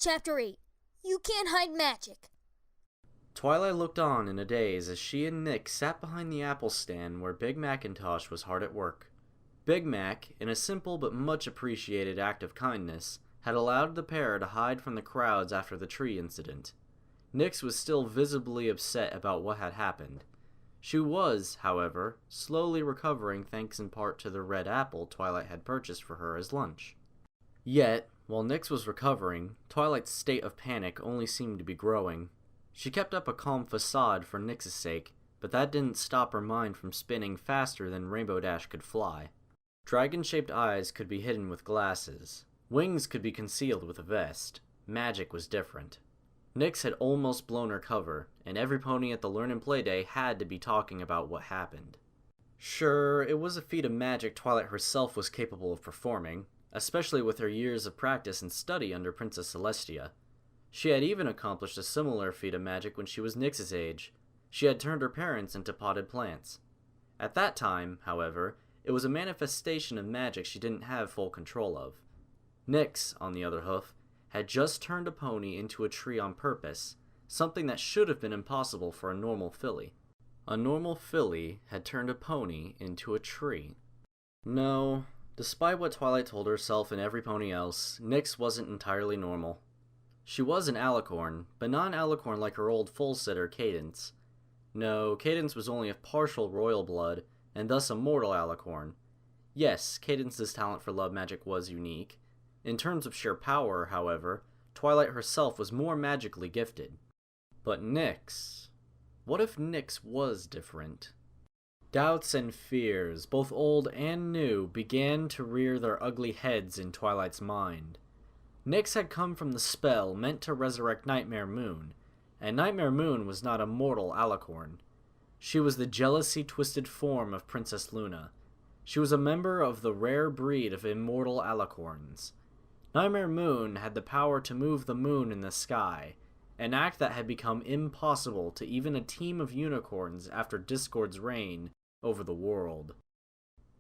Chapter 8. You can't hide magic. Twilight looked on in a daze as she and Nick sat behind the apple stand where Big Macintosh was hard at work. Big Mac, in a simple but much appreciated act of kindness, had allowed the pair to hide from the crowds after the tree incident. Nyx was still visibly upset about what had happened. She was, however, slowly recovering thanks in part to the red apple Twilight had purchased for her as lunch. Yet, while Nyx was recovering, Twilight's state of panic only seemed to be growing. She kept up a calm facade for Nyx's sake, but that didn't stop her mind from spinning faster than Rainbow Dash could fly. Dragon-shaped eyes could be hidden with glasses. Wings could be concealed with a vest. Magic was different. Nyx had almost blown her cover, and every pony at the Learn and Play Day had to be talking about what happened. Sure, it was a feat of magic Twilight herself was capable of performing, especially with her years of practice and study under Princess Celestia. She had even accomplished a similar feat of magic when she was Nyx's age. She had turned her parents into potted plants. At that time, however, it was a manifestation of magic she didn't have full control of. Nyx, on the other hoof, had just turned a pony into a tree on purpose, something that should have been impossible for a normal filly. A normal filly had turned a pony into a tree. No, despite what Twilight told herself and every pony else, Nyx wasn't entirely normal. She was an alicorn, but not an alicorn like her old foal-sitter Cadence. No, Cadence was only of partial royal blood, and thus a mortal alicorn. Yes, Cadence's talent for love magic was unique. In terms of sheer power, however, Twilight herself was more magically gifted. But Nyx... what if Nyx was different? Doubts and fears, both old and new, began to rear their ugly heads in Twilight's mind. Nyx had come from the spell meant to resurrect Nightmare Moon, and Nightmare Moon was not a mortal alicorn. She was the jealousy-twisted form of Princess Luna. She was a member of the rare breed of immortal alicorns. Nightmare Moon had the power to move the moon in the sky, an act that had become impossible to even a team of unicorns after Discord's reign over the world.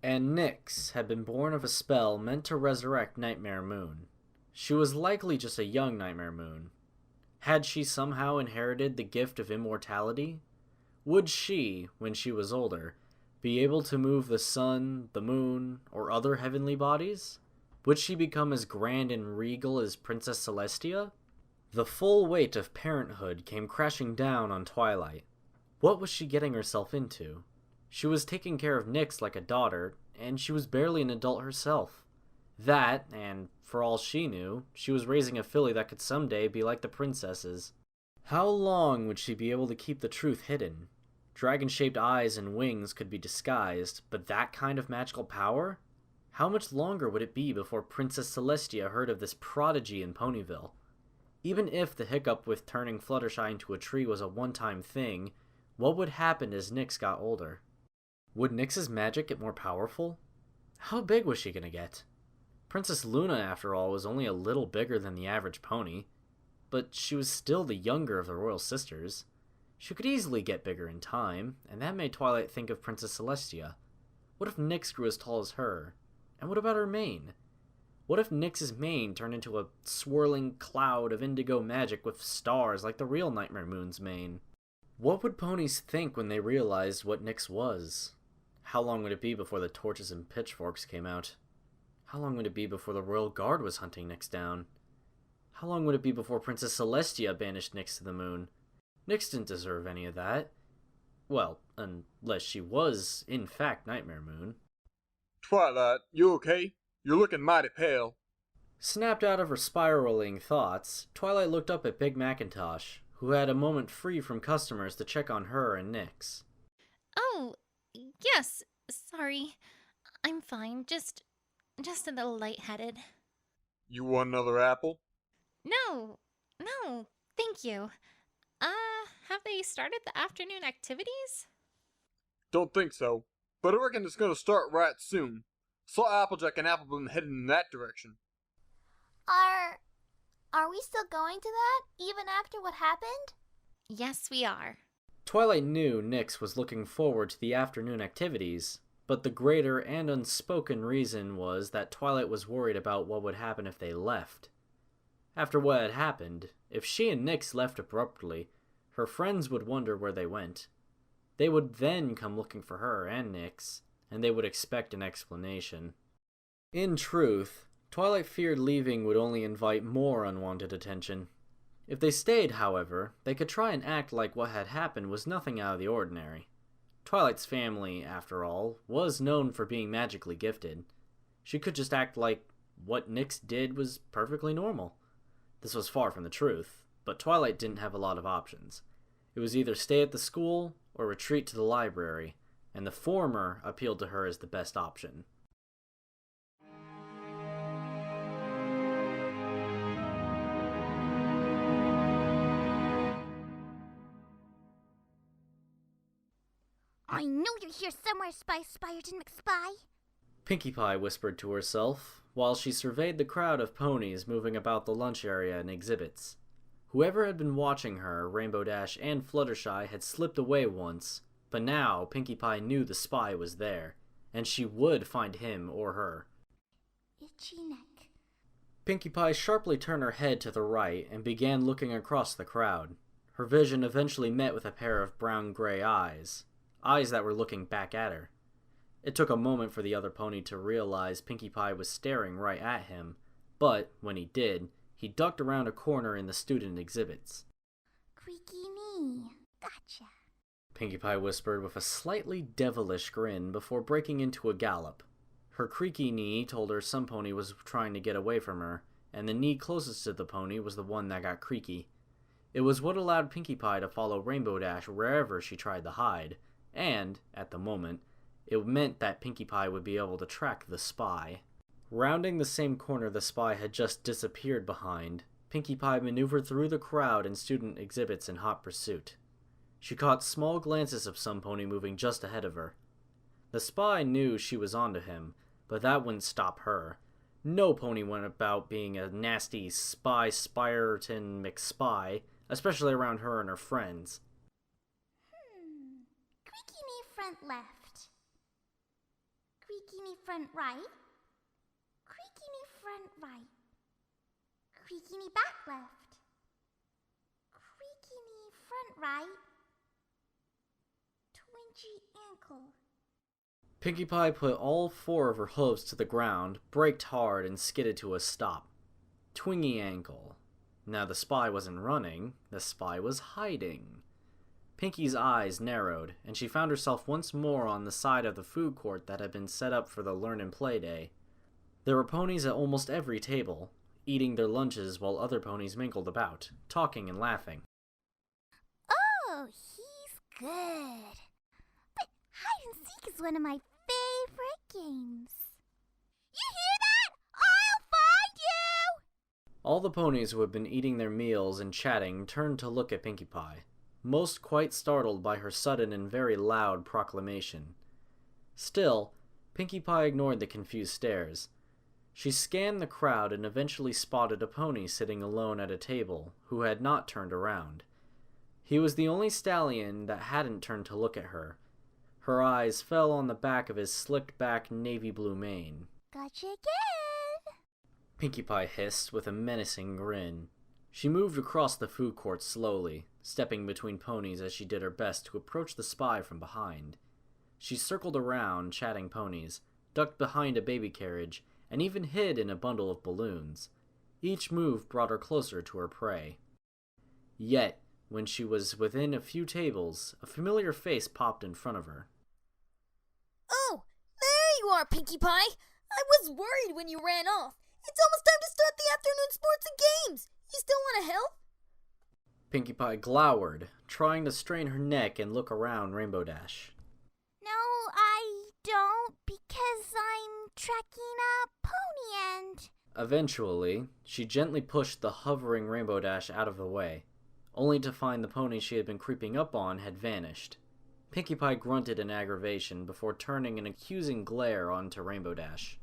And Nyx had been born of a spell meant to resurrect Nightmare Moon. She was likely just a young Nightmare Moon. Had she somehow inherited the gift of immortality? Would she, when she was older, be able to move the sun, the moon, or other heavenly bodies? Would she become as grand and regal as Princess Celestia? The full weight of parenthood came crashing down on Twilight. What was she getting herself into? She was taking care of Nyx like a daughter, and she was barely an adult herself. That, and for all she knew, she was raising a filly that could someday be like the princesses. How long would she be able to keep the truth hidden? Dragon-shaped eyes and wings could be disguised, but that kind of magical power? How much longer would it be before Princess Celestia heard of this prodigy in Ponyville? Even if the hiccup with turning Fluttershy into a tree was a one-time thing, what would happen as Nyx got older? Would Nyx's magic get more powerful? How big was she gonna get? Princess Luna, after all, was only a little bigger than the average pony, but she was still the younger of the royal sisters. She could easily get bigger in time, and that made Twilight think of Princess Celestia. What if Nyx grew as tall as her? And what about her mane? What if Nyx's mane turned into a swirling cloud of indigo magic with stars like the real Nightmare Moon's mane? What would ponies think when they realized what Nyx was? How long would it be before the torches and pitchforks came out? How long would it be before the Royal Guard was hunting Nyx down? How long would it be before Princess Celestia banished Nyx to the moon? Nyx didn't deserve any of that. Well, unless she was, in fact, Nightmare Moon. Twilight, you okay? You're looking mighty pale. Snapped out of her spiraling thoughts, Twilight looked up at Big Macintosh, who had a moment free from customers to check on her and Nyx. Oh, yes, sorry. I'm fine, just a little lightheaded. You want another apple? No, thank you. Have they started the afternoon activities? Don't think so, but I reckon it's gonna start right soon. Saw Applejack and Applebloom heading in that direction. Are we still going to that, even after what happened? Yes, we are. Twilight knew Nyx was looking forward to the afternoon activities, but the greater and unspoken reason was that Twilight was worried about what would happen if they left. After what had happened, if she and Nyx left abruptly, her friends would wonder where they went. They would then come looking for her and Nyx, and they would expect an explanation. In truth, Twilight feared leaving would only invite more unwanted attention. If they stayed, however, they could try and act like what had happened was nothing out of the ordinary. Twilight's family, after all, was known for being magically gifted. She could just act like what Nyx did was perfectly normal. This was far from the truth, but Twilight didn't have a lot of options. It was either stay at the school or retreat to the library, and the former appealed to her as the best option. I know you're here somewhere, Spyerton McSpy. Pinkie Pie whispered to herself, while she surveyed the crowd of ponies moving about the lunch area and exhibits. Whoever had been watching her, Rainbow Dash and Fluttershy had slipped away once, but now Pinkie Pie knew the spy was there, and she would find him or her. Itchy neck. Pinkie Pie sharply turned her head to the right and began looking across the crowd. Her vision eventually met with a pair of brown-gray eyes that were looking back at her. It took a moment for the other pony to realize Pinkie Pie was staring right at him, but when he did, he ducked around a corner in the student exhibits. Creaky knee. Gotcha. Pinkie Pie whispered with a slightly devilish grin before breaking into a gallop. Her creaky knee told her some pony was trying to get away from her, and the knee closest to the pony was the one that got creaky. It was what allowed Pinkie Pie to follow Rainbow Dash wherever she tried to hide, and, at the moment, it meant that Pinkie Pie would be able to track the spy. Rounding the same corner the spy had just disappeared behind, Pinkie Pie maneuvered through the crowd and student exhibits in hot pursuit. She caught small glances of some pony moving just ahead of her. The spy knew she was onto him, but that wouldn't stop her. No pony went about being a nasty Spyerton McSpy, especially around her and her friends. Creaky knee front left. Creaky knee front right. Creaky knee front right. Creaky knee back left. Creaky knee front right. Twingy ankle. Pinkie Pie put all 4 of her hooves to the ground, braked hard, and skidded to a stop. Twingy ankle. Now the spy wasn't running, the spy was hiding. Pinkie's eyes narrowed, and she found herself once more on the side of the food court that had been set up for the Learn and Play Day. There were ponies at almost every table, eating their lunches while other ponies mingled about, talking and laughing. Oh, he's good. But hide and seek is one of my favorite games. You hear that? I'll find you! All the ponies who had been eating their meals and chatting turned to look at Pinkie Pie, most quite startled by her sudden and very loud proclamation. Still, Pinkie Pie ignored the confused stares. She scanned the crowd and eventually spotted a pony sitting alone at a table who had not turned around. He was the only stallion that hadn't turned to look at her. Her eyes fell on the back of his slicked-back navy blue mane. Gotcha again! Pinkie Pie hissed with a menacing grin. She moved across the food court slowly, stepping between ponies as she did her best to approach the spy from behind. She circled around, chatting ponies, ducked behind a baby carriage, and even hid in a bundle of balloons. Each move brought her closer to her prey. Yet, when she was within a few tables, a familiar face popped in front of her. Oh, there you are, Pinkie Pie! I was worried when you ran off. It's almost time to start the afternoon sports and games. You still want to help? Pinkie Pie glowered, trying to strain her neck and look around Rainbow Dash. No, I don't, because I'm tracking a pony and... Eventually, she gently pushed the hovering Rainbow Dash out of the way, only to find the pony she had been creeping up on had vanished. Pinkie Pie grunted in aggravation before turning an accusing glare onto Rainbow Dash.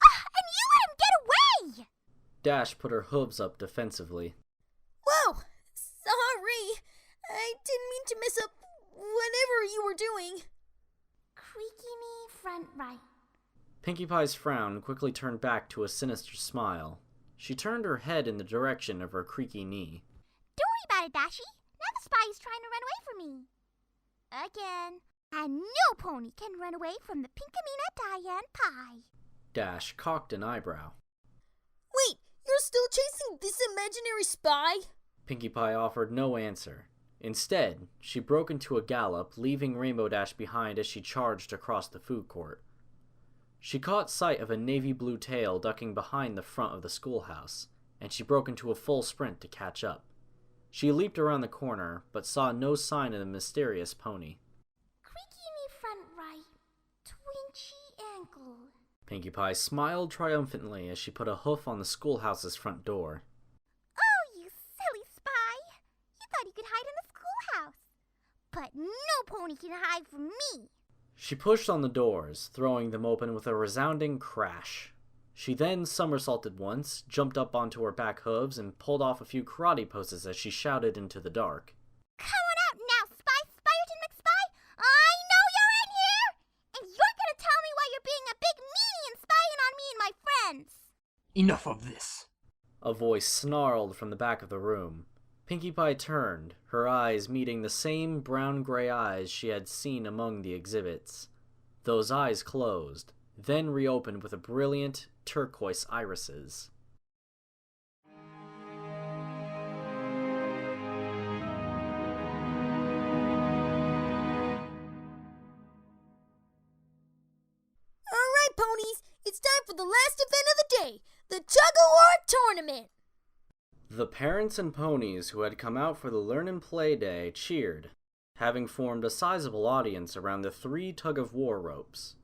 Ah, and you let him get away! Dash put her hooves up defensively. Whoa! Sorry. I didn't mean to mess up whatever you were doing. Creaky knee front right. Pinkie Pie's frown quickly turned back to a sinister smile. She turned her head in the direction of her creaky knee. Don't worry about it, Dashy. Now the spy is trying to run away from me. Again. And no pony can run away from the Pinkamina Diane Pie. Dash cocked an eyebrow. Wait, you're still chasing this imaginary spy? Pinkie Pie offered no answer. Instead, she broke into a gallop, leaving Rainbow Dash behind as she charged across the food court. She caught sight of a navy blue tail ducking behind the front of the schoolhouse, and she broke into a full sprint to catch up. She leaped around the corner, but saw no sign of the mysterious pony. Creaky me front right, twinchy ankle. Pinkie Pie smiled triumphantly as she put a hoof on the schoolhouse's front door. Oh, you silly spy! You thought you could hide in the schoolhouse. But no pony can hide from me. She pushed on the doors, throwing them open with a resounding crash. She then somersaulted once, jumped up onto her back hooves, and pulled off a few karate poses as she shouted into the dark. Come on out now, Spyerton McSpy! I know you're in here! And you're gonna tell me why you're being a big meanie and spying on me and my friends! Enough of this. A voice snarled from the back of the room. Pinkie Pie turned, her eyes meeting the same brown-gray eyes she had seen among the exhibits. Those eyes closed, then reopened with a brilliant turquoise irises. Alright, ponies, it's time for the last event of the day, the Tug-of-war tournament! The parents and ponies who had come out for the Learn and Play Day cheered, having formed a sizable audience around the 3 tug-of-war ropes.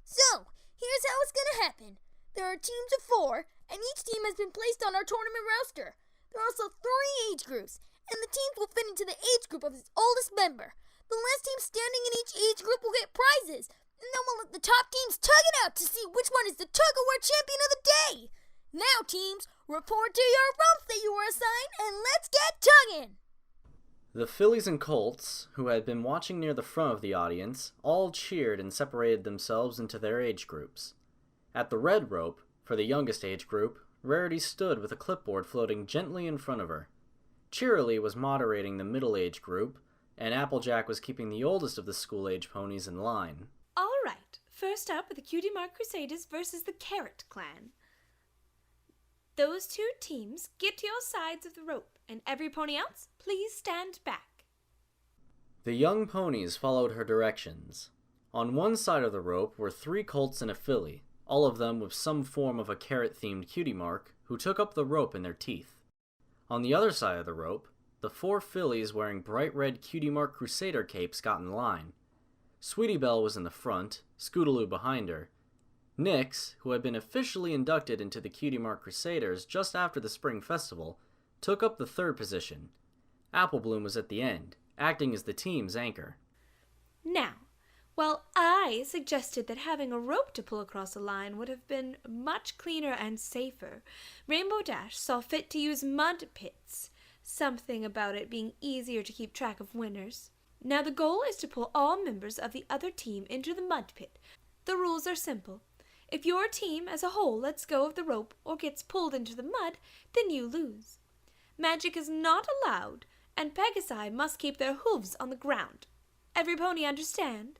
So, here's how it's gonna happen. There are teams of 4, and each team has been placed on our tournament roster. There are also 3 age groups, and the teams will fit into the age group of its oldest member. The last team standing in each age group will get prizes, and then we'll let the top teams tug it out to see which one is the tug-of-war champion of the day. Now, teams, report to your ropes that you were assigned, and let's get tugging! The fillies and colts, who had been watching near the front of the audience, all cheered and separated themselves into their age groups. At the red rope, for the youngest age group, Rarity stood with a clipboard floating gently in front of her. Cheerilee was moderating the middle age group, and Applejack was keeping the oldest of the school-age ponies in line. All right, first up are the Cutie Mark Crusaders versus the Carrot Clan. Those 2 teams get to your sides of the rope, and every pony else, please stand back. The young ponies followed her directions. On one side of the rope were 3 colts and a filly, all of them with some form of a carrot-themed cutie mark, who took up the rope in their teeth. On the other side of the rope, the 4 fillies wearing bright red cutie mark crusader capes got in line. Sweetie Belle was in the front, Scootaloo behind her. Nix, who had been officially inducted into the Cutie Mark Crusaders just after the Spring Festival, took up the 3rd position. Apple Bloom was at the end, acting as the team's anchor. Now, while I suggested that having a rope to pull across a line would have been much cleaner and safer, Rainbow Dash saw fit to use mud pits, something about it being easier to keep track of winners. Now the goal is to pull all members of the other team into the mud pit. The rules are simple. If your team as a whole lets go of the rope or gets pulled into the mud, then you lose. Magic is not allowed, and Pegasi must keep their hooves on the ground. Every pony understand?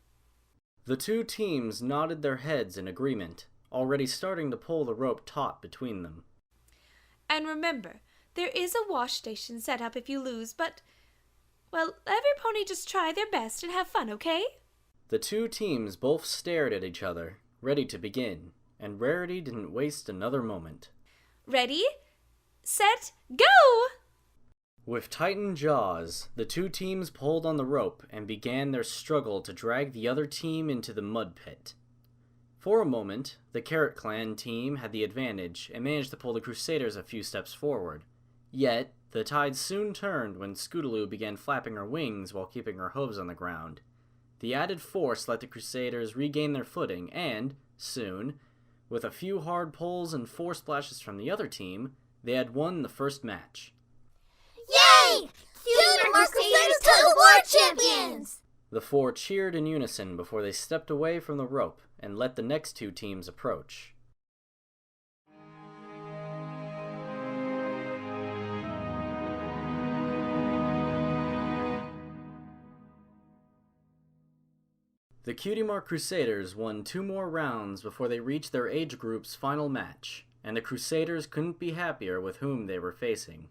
The 2 teams nodded their heads in agreement, already starting to pull the rope taut between them. And remember, there is a wash station set up if you lose, but, well, every pony just try their best and have fun, okay? The 2 teams both stared at each other, ready to begin, and Rarity didn't waste another moment. Ready, set, go! With tightened jaws, the 2 teams pulled on the rope and began their struggle to drag the other team into the mud pit. For a moment, the Carrot Clan team had the advantage and managed to pull the Crusaders a few steps forward. Yet, the tide soon turned when Scootaloo began flapping her wings while keeping her hooves on the ground. The added force let the Crusaders regain their footing and, soon, with a few hard pulls and 4 splashes from the other team, they had won the first match. Yay! Cutie Mark Crusaders Tug-of-war champions! The 4 cheered in unison before they stepped away from the rope and let the next 2 teams approach. The Cutie Mark Crusaders won 2 more rounds before they reached their age group's final match, and the Crusaders couldn't be happier with whom they were facing.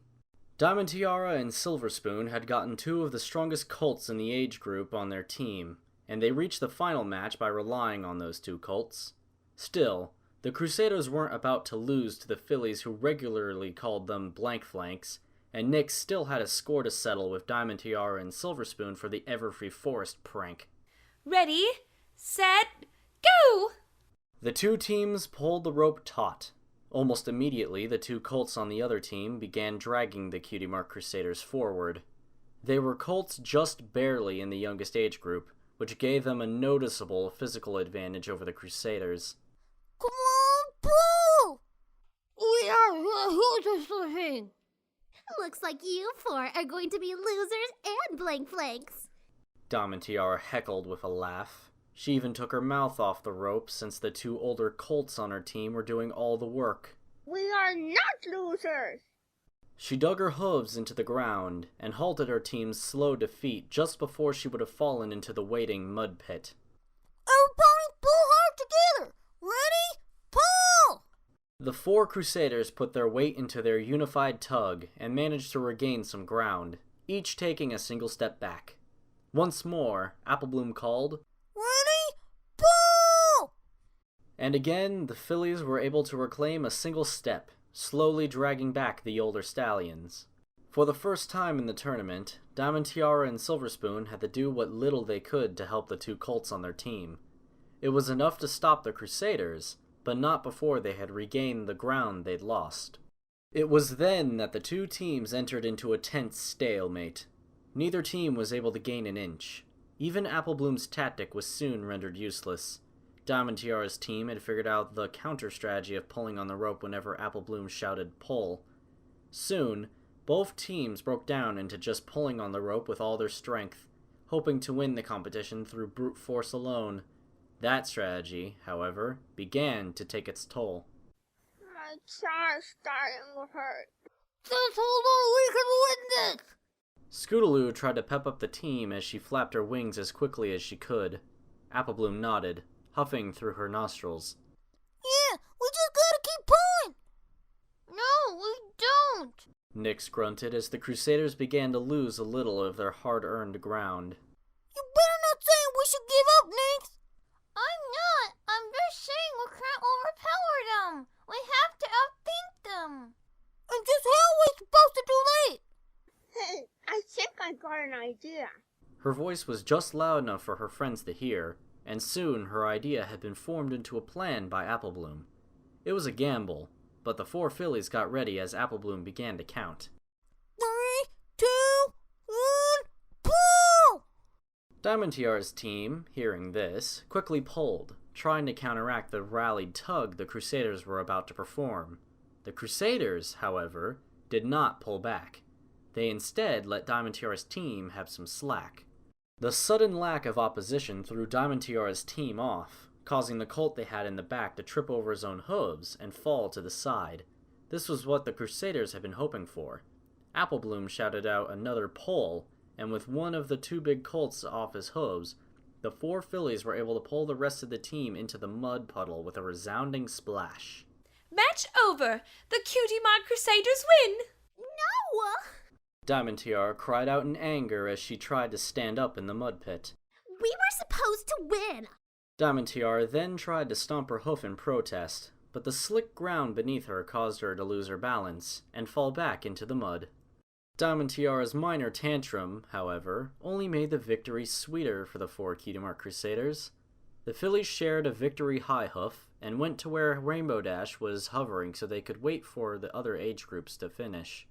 Diamond Tiara and Silver Spoon had gotten 2 of the strongest colts in the age group on their team, and they reached the final match by relying on those 2 colts. Still, the Crusaders weren't about to lose to the fillies who regularly called them blank flanks, and Nick still had a score to settle with Diamond Tiara and Silver Spoon for the Everfree Forest prank. Ready, set, go! The 2 teams pulled the rope taut. Almost immediately, the 2 colts on the other team began dragging the Cutie Mark Crusaders forward. They were colts just barely in the youngest age group, which gave them a noticeable physical advantage over the Crusaders. Come on, pull! We are who's thing. Looks like you 4 are going to be losers and blank flanks. Diamond Tiara heckled with a laugh. She even took her mouth off the rope since the 2 older colts on her team were doing all the work. We are not losers! She dug her hooves into the ground and halted her team's slow defeat just before she would have fallen into the waiting mud pit. Everybody pull hard together! Ready? Pull! The 4 Crusaders put their weight into their unified tug and managed to regain some ground, each taking a single step back. Once more, Applebloom called, Ready? Pull! and again the fillies were able to reclaim a single step, slowly dragging back the older stallions. For the first time in the tournament, Diamond Tiara and Silver Spoon had to do what little they could to help the 2 colts on their team. It was enough to stop the Crusaders, but not before they had regained the ground they'd lost. It was then that the 2 teams entered into a tense stalemate. Neither team was able to gain an inch. Even Applebloom's tactic was soon rendered useless. Diamond Tiara's team had figured out the counter-strategy of pulling on the rope whenever Applebloom shouted pull. Soon, both teams broke down into just pulling on the rope with all their strength, hoping to win the competition through brute force alone. That strategy, however, began to take its toll. My chest starting to hurt. Just hold on, we can win this! Scootaloo tried to pep up the team as she flapped her wings as quickly as she could. Applebloom nodded, huffing through her nostrils. Yeah, we just gotta keep pulling! No, we don't! Nix grunted as the Crusaders began to lose a little of their hard-earned ground. You better not say we should give up, Nix! I'm not! I'm just saying we can't overpower them! We have to outthink them! And just how are we supposed to do that? Hey, I think I got an idea. Her voice was just loud enough for her friends to hear, and soon her idea had been formed into a plan by Applebloom. It was a gamble, but the 4 fillies got ready as Applebloom began to count. 3, 2, 1, pull! Diamond Tiara's team, hearing this, quickly pulled, trying to counteract the rallied tug the Crusaders were about to perform. The Crusaders, however, did not pull back. They instead let Diamond Tiara's team have some slack. The sudden lack of opposition threw Diamond Tiara's team off, causing the colt they had in the back to trip over his own hooves and fall to the side. This was what the Crusaders had been hoping for. Applebloom shouted out another pull, and with one of the 2 big colts off his hooves, the 4 fillies were able to pull the rest of the team into the mud puddle with a resounding splash. Match over! The Cutie Mark Crusaders win! No! Diamond Tiara cried out in anger as she tried to stand up in the mud pit. We were supposed to win! Diamond Tiara then tried to stomp her hoof in protest, but the slick ground beneath her caused her to lose her balance and fall back into the mud. Diamond Tiara's minor tantrum, however, only made the victory sweeter for the 4 Cutie Mark Crusaders. The fillies shared a victory high hoof and went to where Rainbow Dash was hovering so they could wait for the other age groups to finish.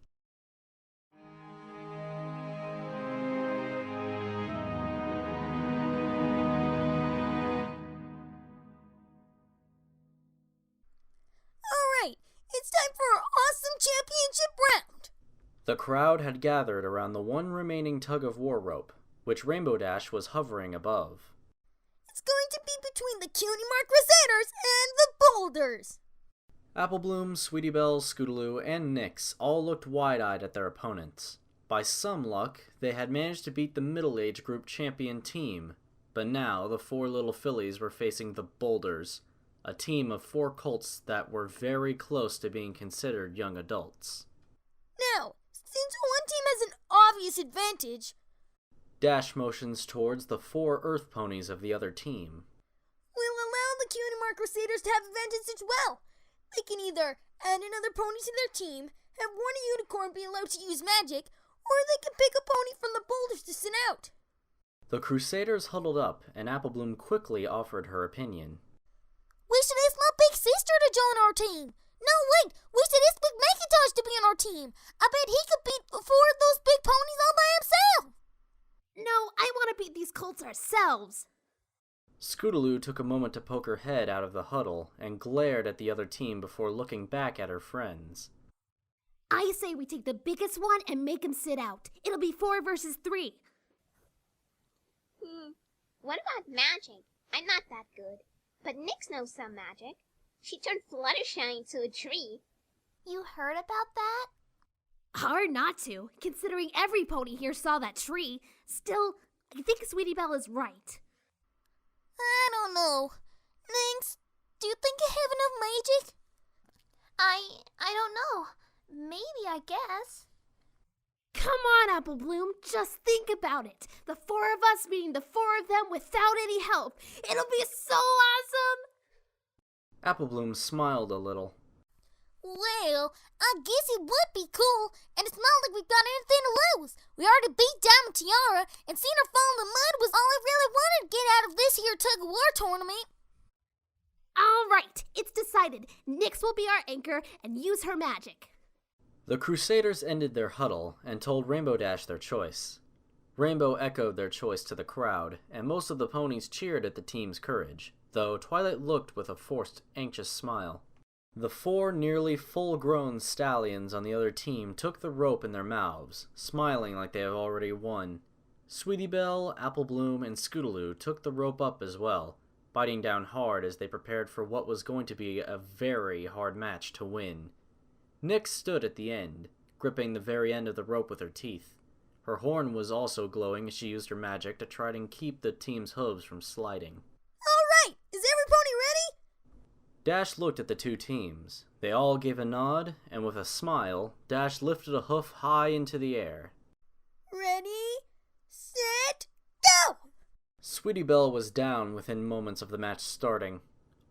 Alright, it's time for our awesome championship round! The crowd had gathered around the one remaining tug-of-war rope, which Rainbow Dash was hovering above. It's going to be between the Cutie Mark Crusaders and the Boulders! Applebloom, Sweetie Belle, Scootaloo, and Nix all looked wide-eyed at their opponents. By some luck, they had managed to beat the middle-age group champion team. But now, the 4 little fillies were facing the Boulders, a team of 4 colts that were very close to being considered young adults. Now, since one team has an obvious advantage, Dash motions towards the 4 Earth ponies of the other team. we'll allow the Cutie Mark Crusaders to have advantage as well. They can either add another pony to their team, have one unicorn be allowed to use magic, or they can pick a pony from the Boulders to send out. The Crusaders huddled up, and Applebloom quickly offered her opinion. We should ask my big sister to join our team. No, wait, we should ask Big Macintosh to be on our team. I bet he could beat 4 of those big ponies all by himself. No, I want to beat these colts ourselves. Scootaloo took a moment to poke her head out of the huddle and glared at the other team before looking back at her friends. I say we take the biggest one and make him sit out. It'll be 4 versus 3. What about magic? I'm not that good. But Nyx knows some magic. She turned Fluttershy into a tree. You heard about that? Hard not to, considering every pony here saw that tree. Still, I think Sweetie Belle is right. I don't know. Nyx, do you think you have enough magic? I don't know. Maybe, I guess. Come on, Applebloom, just think about it. The 4 of us beating the 4 of them without any help. It'll be so awesome! Applebloom smiled a little. Well, I guess it would be cool, and it's not like we've got anything to lose. We already beat Diamond Tiara, and seeing her fall in the mud was all I really wanted to get out of this here Tug-of-war tournament. All right, it's decided. Nyx will be our anchor and use her magic. The Crusaders ended their huddle and told Rainbow Dash their choice. Rainbow echoed their choice to the crowd, and most of the ponies cheered at the team's courage, though Twilight looked with a forced, anxious smile. The 4 nearly full-grown stallions on the other team took the rope in their mouths, smiling like they had already won. Sweetie Belle, Applebloom, and Scootaloo took the rope up as well, biting down hard as they prepared for what was going to be a very hard match to win. Nyx stood at the end, gripping the very end of the rope with her teeth. Her horn was also glowing as she used her magic to try and keep the team's hooves from sliding. All right, is every pony ready? Dash looked at the 2 teams. They all gave a nod, and with a smile, Dash lifted a hoof high into the air. Ready, set, go! Sweetie Belle was down within moments of the match starting.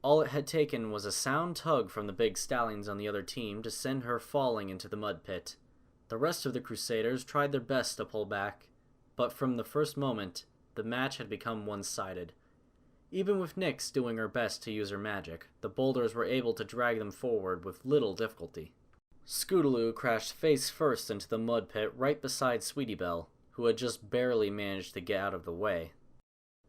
All it had taken was a sound tug from the big stallions on the other team to send her falling into the mud pit. The rest of the Crusaders tried their best to pull back, but from the first moment, the match had become one-sided. Even with Nyx doing her best to use her magic, the Boulders were able to drag them forward with little difficulty. Scootaloo crashed face first into the mud pit right beside Sweetie Belle, who had just barely managed to get out of the way.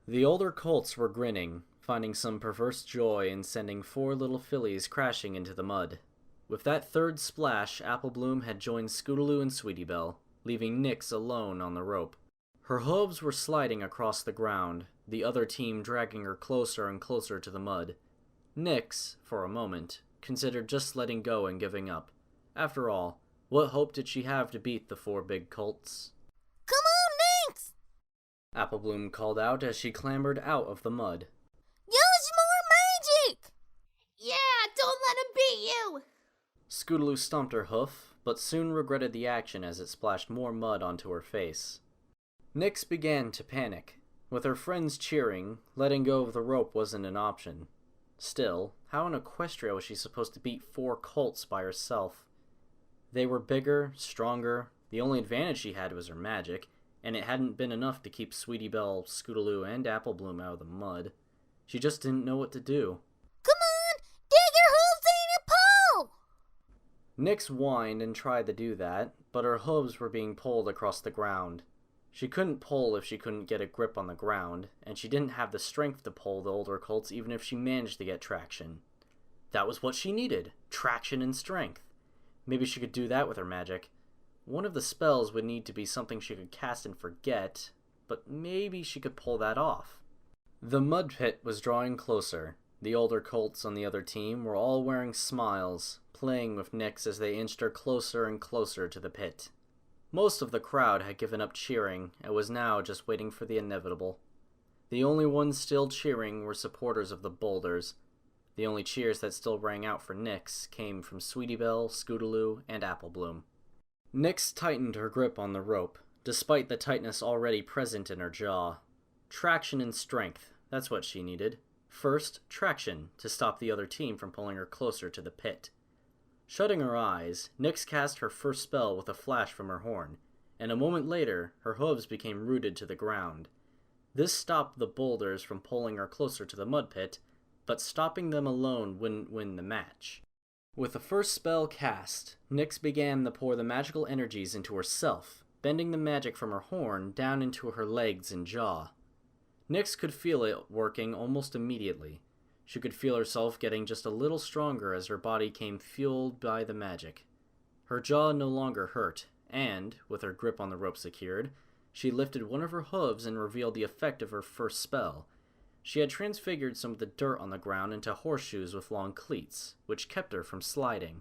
The older colts were grinning, finding some perverse joy in sending 4 little fillies crashing into the mud. With that third splash, Applebloom had joined Scootaloo and Sweetie Belle, leaving Nyx alone on the rope. Her hooves were sliding across the ground, the other team dragging her closer and closer to the mud. Nyx, for a moment, considered just letting go and giving up. After all, what hope did she have to beat the 4 big colts? Come on, Nyx! Applebloom called out as she clambered out of the mud. Use more magic! Yeah, don't let him beat you! Scootaloo stomped her hoof, but soon regretted the action as it splashed more mud onto her face. Nyx began to panic. With her friends cheering, letting go of the rope wasn't an option. Still, how in Equestria was she supposed to beat 4 colts by herself? They were bigger, stronger, the only advantage she had was her magic, and it hadn't been enough to keep Sweetie Belle, Scootaloo, and Applebloom out of the mud. She just didn't know what to do. Come on, dig your hooves in and pull! Nyx whined and tried to do that, but her hooves were being pulled across the ground. She couldn't pull if she couldn't get a grip on the ground, and she didn't have the strength to pull the older colts even if she managed to get traction. That was what she needed, traction and strength. Maybe she could do that with her magic. One of the spells would need to be something she could cast and forget, but maybe she could pull that off. The mud pit was drawing closer. The older colts on the other team were all wearing smiles, playing with Nyx as they inched her closer and closer to the pit. Most of the crowd had given up cheering and was now just waiting for the inevitable. The only ones still cheering were supporters of the Boulders. The only cheers that still rang out for Nyx came from Sweetie Belle, Scootaloo, and Apple Bloom. Nyx tightened her grip on the rope, despite the tightness already present in her jaw. Traction and strength, that's what she needed. First, traction, to stop the other team from pulling her closer to the pit. Shutting her eyes, Nyx cast her first spell with a flash from her horn, and a moment later, her hooves became rooted to the ground. This stopped the Boulders from pulling her closer to the mud pit, but stopping them alone wouldn't win the match. With the first spell cast, Nyx began to pour the magical energies into herself, bending the magic from her horn down into her legs and jaw. Nyx could feel it working almost immediately. She could feel herself getting just a little stronger as her body came fueled by the magic. Her jaw no longer hurt, and, with her grip on the rope secured, she lifted one of her hooves and revealed the effect of her first spell. She had transfigured some of the dirt on the ground into horseshoes with long cleats, which kept her from sliding.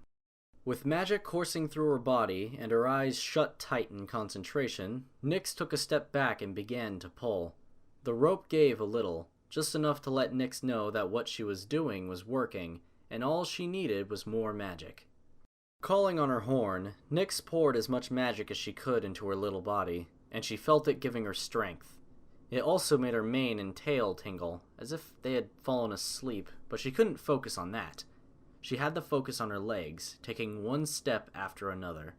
With magic coursing through her body and her eyes shut tight in concentration, Nyx took a step back and began to pull. The rope gave a little, just enough to let Nyx know that what she was doing was working, and all she needed was more magic. Calling on her horn, Nyx poured as much magic as she could into her little body, and she felt it giving her strength. It also made her mane and tail tingle, as if they had fallen asleep, but she couldn't focus on that. She had to focus on her legs, taking one step after another.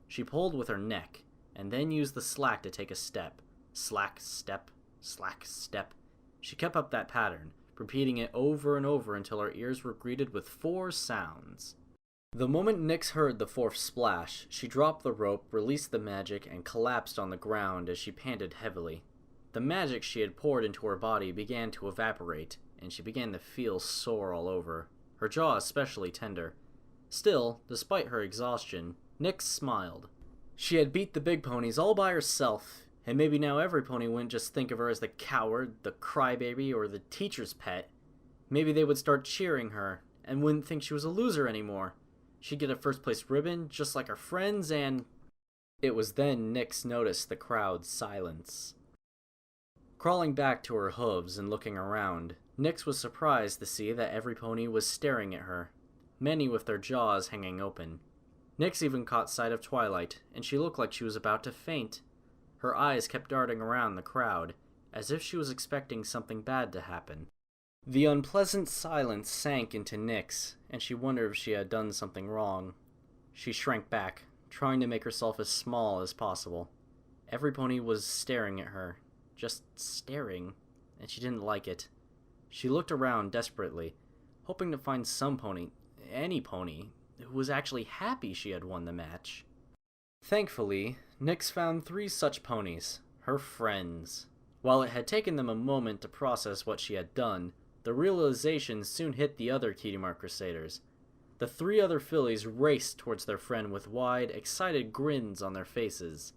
She pulled with her neck, and then used the slack to take a step. Slack, step, slack, step. She kept up that pattern, repeating it over and over until her ears were greeted with 4 sounds. The moment Nyx heard the 4th splash, she dropped the rope, released the magic, and collapsed on the ground as she panted heavily. The magic she had poured into her body began to evaporate, and she began to feel sore all over, her jaw especially tender. Still, despite her exhaustion, Nyx smiled. She had beat the big ponies all by herself, and maybe now every pony wouldn't just think of her as the coward, the crybaby, or the teacher's pet. Maybe they would start cheering her, and wouldn't think she was a loser anymore. She'd get a first-place ribbon, just like her friends, and... It was then Nyx noticed the crowd's silence. Crawling back to her hooves and looking around, Nyx was surprised to see that every pony was staring at her, many with their jaws hanging open. Nyx even caught sight of Twilight, and she looked like she was about to faint. Her eyes kept darting around the crowd, as if she was expecting something bad to happen. The unpleasant silence sank into Nyx, and she wondered if she had done something wrong. She shrank back, trying to make herself as small as possible. Every pony was staring at her, just staring, and she didn't like it. She looked around desperately, hoping to find some pony, any pony, who was actually happy she had won the match. Thankfully, Nyx found 3 such ponies, her friends. While it had taken them a moment to process what she had done, the realization soon hit the other Cutie Mark Crusaders. The 3 other fillies raced towards their friend with wide, excited grins on their faces.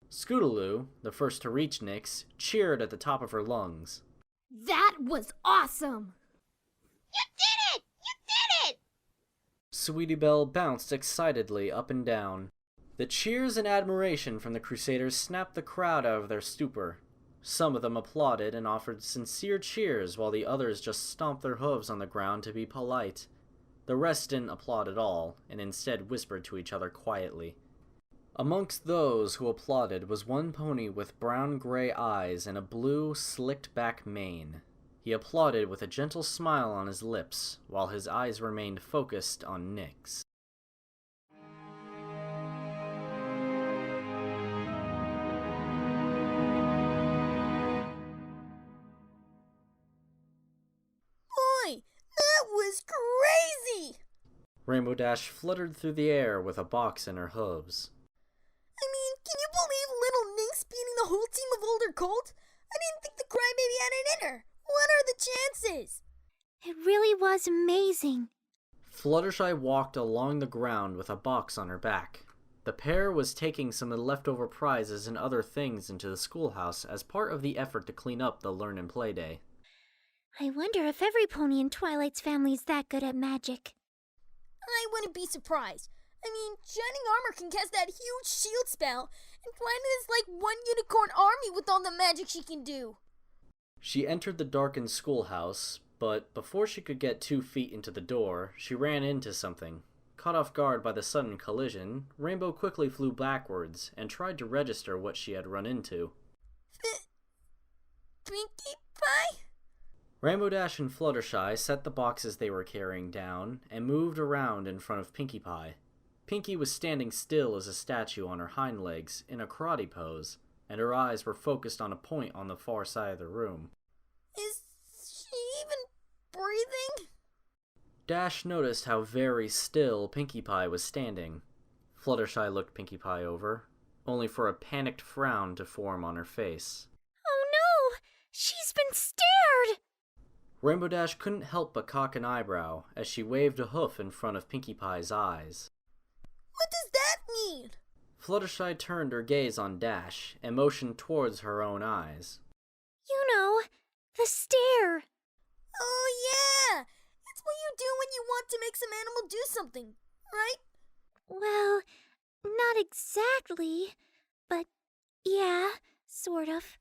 Scootaloo, the first to reach Nyx, cheered at the top of her lungs. That was awesome! You did it! You did it! Sweetie Belle bounced excitedly up and down. The cheers and admiration from the Crusaders snapped the crowd out of their stupor. Some of them applauded and offered sincere cheers, while the others just stomped their hooves on the ground to be polite. The rest didn't applaud at all, and instead whispered to each other quietly. Amongst those who applauded was one pony with brown-gray eyes and a blue, slicked-back mane. He applauded with a gentle smile on his lips, while his eyes remained focused on Nyx. Boy, that was crazy! Rainbow Dash fluttered through the air with a box in her hooves. I mean, can you believe little Nyx beating the whole team of older colts? I didn't think the crybaby had it in her. What are the chances? It really was amazing. Fluttershy walked along the ground with a box on her back. The pair was taking some of the leftover prizes and other things into the schoolhouse as part of the effort to clean up the Learn and Play Day. I wonder if every pony in Twilight's family is that good at magic. I wouldn't be surprised. I mean, Shining Armor can cast that huge shield spell, and Twilight is like one unicorn army with all the magic she can do. She entered the darkened schoolhouse, but before she could get 2 feet into the door, she ran into something. Caught off guard by the sudden collision, Rainbow quickly flew backwards and tried to register what she had run into. Pinkie Pie? Rainbow Dash and Fluttershy set the boxes they were carrying down and moved around in front of Pinkie Pie. Pinkie was standing still as a statue on her hind legs in a karate pose, and her eyes were focused on a point on the far side of the room. Is she even breathing? Dash noticed how very still Pinkie Pie was standing. Fluttershy looked Pinkie Pie over, only for a panicked frown to form on her face. Oh no! She's been stared! Rainbow Dash couldn't help but cock an eyebrow as she waved a hoof in front of Pinkie Pie's eyes. What does that mean? Fluttershy turned her gaze on Dash and motioned towards her own eyes. You know, the stare. Oh yeah! It's what you do when you want to make some animal do something, right? Well, not exactly, but yeah, sort of.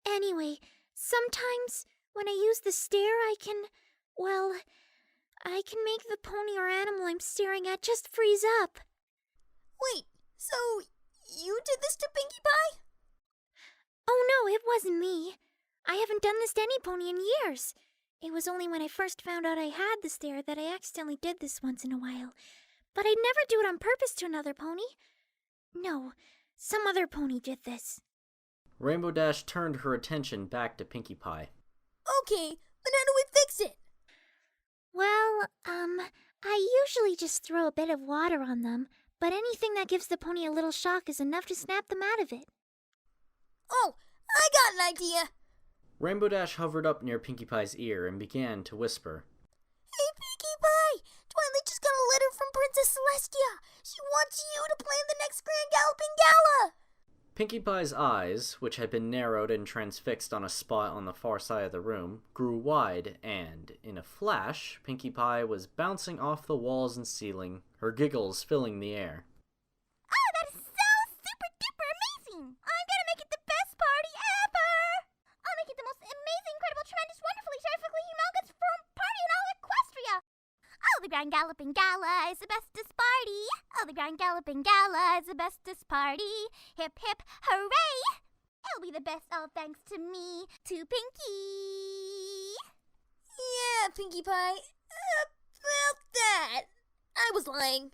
Anyway, sometimes when I use the stare, I can make the pony or animal I'm staring at just freeze up. Wait, so you did this to Pinkie Pie? Oh no, it wasn't me. I haven't done this to any pony in years. It was only when I first found out I had the stare that I accidentally did this once in a while. But I'd never do it on purpose to another pony. No, some other pony did this. Rainbow Dash turned her attention back to Pinkie Pie. Okay, but how do we fix it? Well, I usually just throw a bit of water on them, but anything that gives the pony a little shock is enough to snap them out of it. Oh, I got an idea! Rainbow Dash hovered up near Pinkie Pie's ear and began to whisper. Hey, Pinkie Pie! Twilight just got a letter from Princess Celestia! She wants you to plan the next Grand Galloping Gala! Pinkie Pie's eyes, which had been narrowed and transfixed on a spot on the far side of the room, grew wide, and, in a flash, Pinkie Pie was bouncing off the walls and ceiling, her giggles filling the air. Oh, that is so super duper amazing! I'm gonna make it the best party ever! I'll make it the most amazing, incredible, tremendous, wonderfully, terrifically humongous party in all Equestria! Oh, the Grand Galloping Gala is the bestest party! Oh, the Grand Galloping Gala is the bestest party! Hip hip hooray! It'll be the best all thanks to me, to Pinkie! Yeah, Pinkie Pie. About that. I was lying.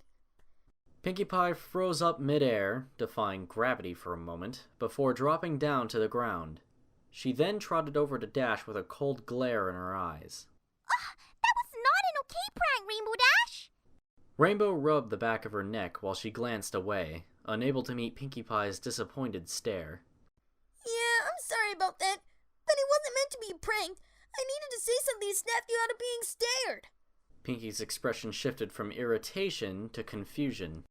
Pinkie Pie froze up midair, defying gravity for a moment, before dropping down to the ground. She then trotted over to Dash with a cold glare in her eyes. That was not an okay prank, Rainbow Dash! Rainbow rubbed the back of her neck while she glanced away, unable to meet Pinkie Pie's disappointed stare. Yeah, I'm sorry about that, but it wasn't meant to be a prank. I needed to say something to snap you out of being stared. Pinkie's expression shifted from irritation to confusion.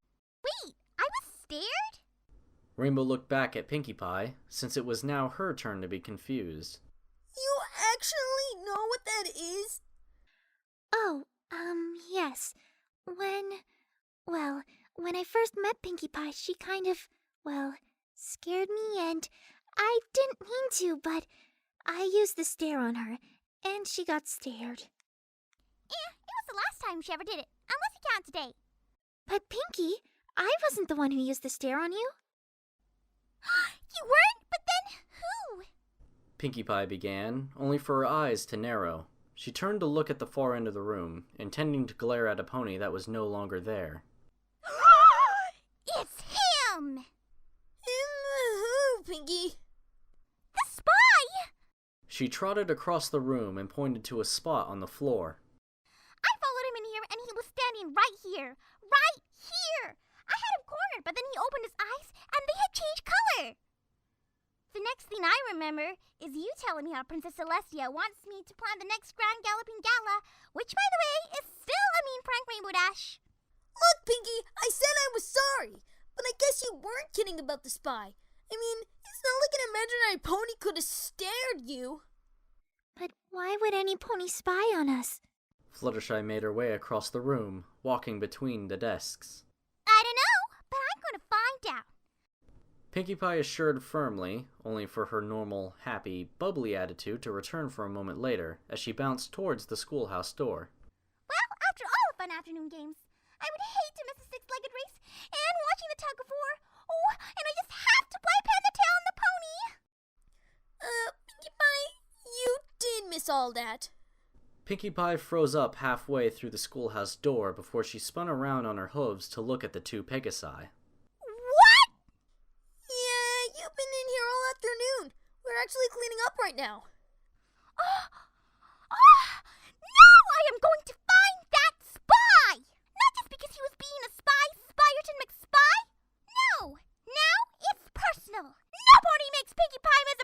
Wait, I was stared? Rainbow looked back at Pinkie Pie, since it was now her turn to be confused. You actually know what that is? Oh, yes. When I first met Pinkie Pie, she kind of, scared me, and I didn't mean to, but I used the stare on her, and she got stared. It was the last time she ever did it, unless you count today. But Pinkie, I wasn't the one who used the stare on you. You weren't? But then who? Pinkie Pie began, only for her eyes to narrow. She turned to look at the far end of the room, intending to glare at a pony that was no longer there. It's him! Who, Pinkie? The spy! She trotted across the room and pointed to a spot on the floor. I followed him in here and he was standing right here. Right here! I had him cornered, but then he opened his eyes and they had changed color. The next thing I remember is you telling me how Princess Celestia wants me to plan the next Grand Galloping Gala, which, by the way, is still a mean prank, Rainbow Dash. Look, Pinkie, I said I was sorry, but I guess you weren't kidding about the spy. I mean, it's not like an imaginary pony could have stared you. But why would any pony spy on us? Fluttershy made her way across the room, walking between the desks. I don't know, but I'm going to find out. Pinkie Pie assured firmly, only for her normal, happy, bubbly attitude to return for a moment later as she bounced towards the schoolhouse door. Well, after all the fun afternoon games, I would hate to miss the six-legged race and watching the tug-of-war. Oh, and I just have to play pin the tail on the pony. Pinkie Pie, you did miss all that. Pinkie Pie froze up halfway through the schoolhouse door before she spun around on her hooves to look at the two Pegasi. What? Yeah, you've been in here all afternoon. We're actually cleaning up right now. Now I am going to find that spy! Not just because he was being a spy, Spyerton McSpy. No, now it's personal. Nobody makes Pinkie Pie miss a